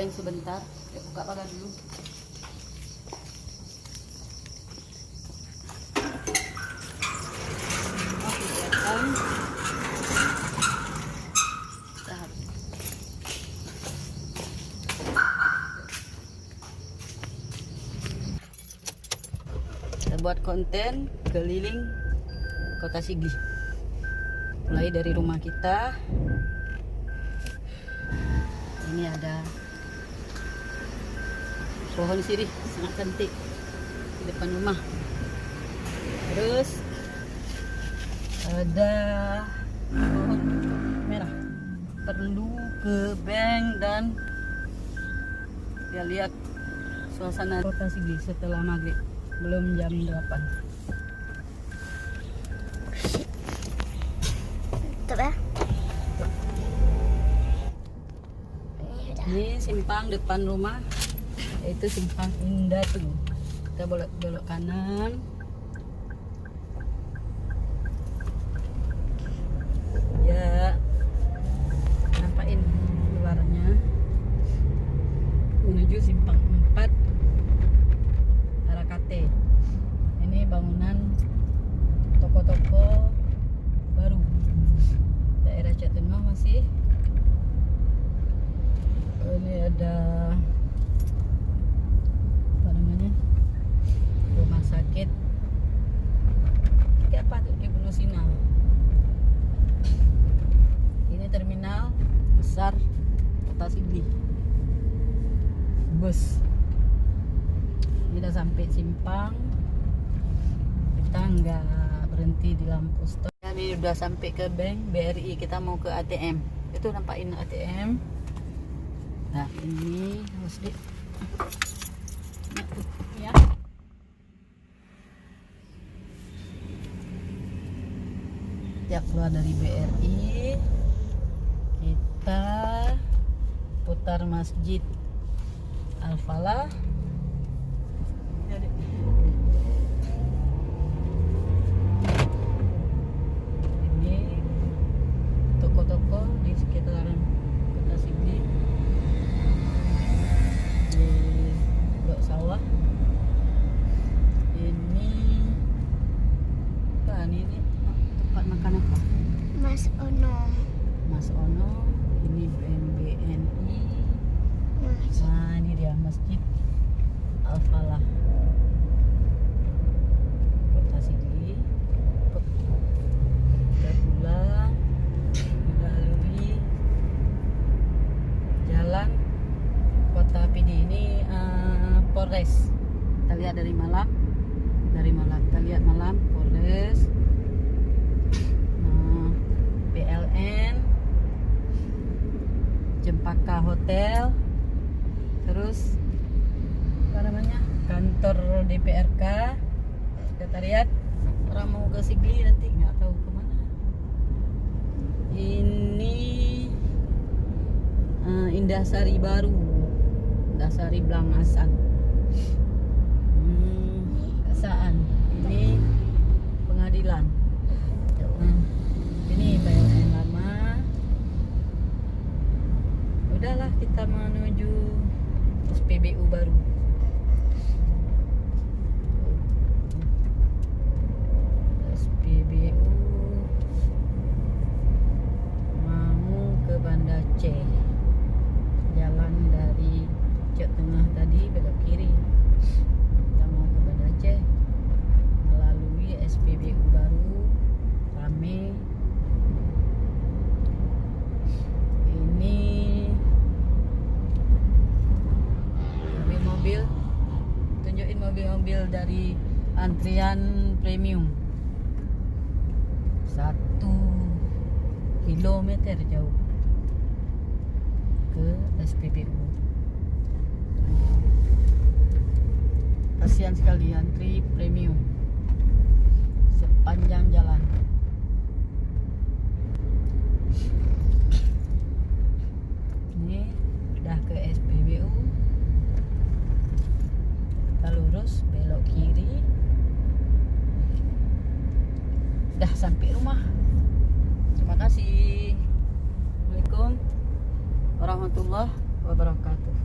goreng sebentar. Kita buka pagar dulu. Kita buat konten keliling Kota Sigli, mulai dari rumah kita. Ini ada pohon sirih sangat cantik di depan rumah. Terus ada pohon merah. Perlu ke bank dan lihat suasana Kota Sigli setelah maghrib, belum jam 8. Tuh ya. Ini simpang depan rumah, yaitu simpang Indah tuh. Kita belok kanan. Ya, nampakin luarnya. Menuju simpang 4 arah KT. Ini bangunan toko-toko baru. Daerah Cetengah masih. Ini ada apa namanya, rumah sakit. Ini apa tuh, Ibnu Sina. Ini terminal besar Kota Sigli, bus. Ini udah sampai simpang, kita nggak berhenti di lampu stop. Ini udah sampai ke bank BRI, kita mau ke ATM. Itu nampakin ATM. Nah, ini harus di ya. Setiap keluar dari BRI, kita putar Masjid Al-Falah. Ini toko-toko di sekitaran Kota Sigli. Di Blok Sawah. Ini apa ini tempat makan apa? Mas Ono. Mas Ono. Ini BNI. Nah, ini dia Masjid Al-Falah Kota Sigli. Kita pulang melalui jalan Kota PD. Ini Polres. Kita lihat dari Malang. Kita lihat malam Polres. PLN, Cempaka Hotel. Terus apa namanya, kantor DPRK, sekretariat. Orang mau ke Sigli nanti nggak tahu kemana. Ini Indahsari baru, Indahsari Blangasan. Kesaan. Ini pengadilan. Ini PLN lama. Udahlah, kita menuju SPBU baru. SPBU mau ke Banda C. Jalan dari Cek Tengah tadi belok kiri. Kita mau ke Banda C melalui SPBU baru. Rame. Ini mobil-mobil, tunjukin mobil-mobil dari antrian premium. 1 kilometer jauh ke SPBU. Kasihan sekali antri premium sepanjang jalan. Ini udah ke SPBU. Kita lurus belok kiri. Udah sampai rumah. Terima kasih. Assalamualaikum warahmatullahi wabarakatuh.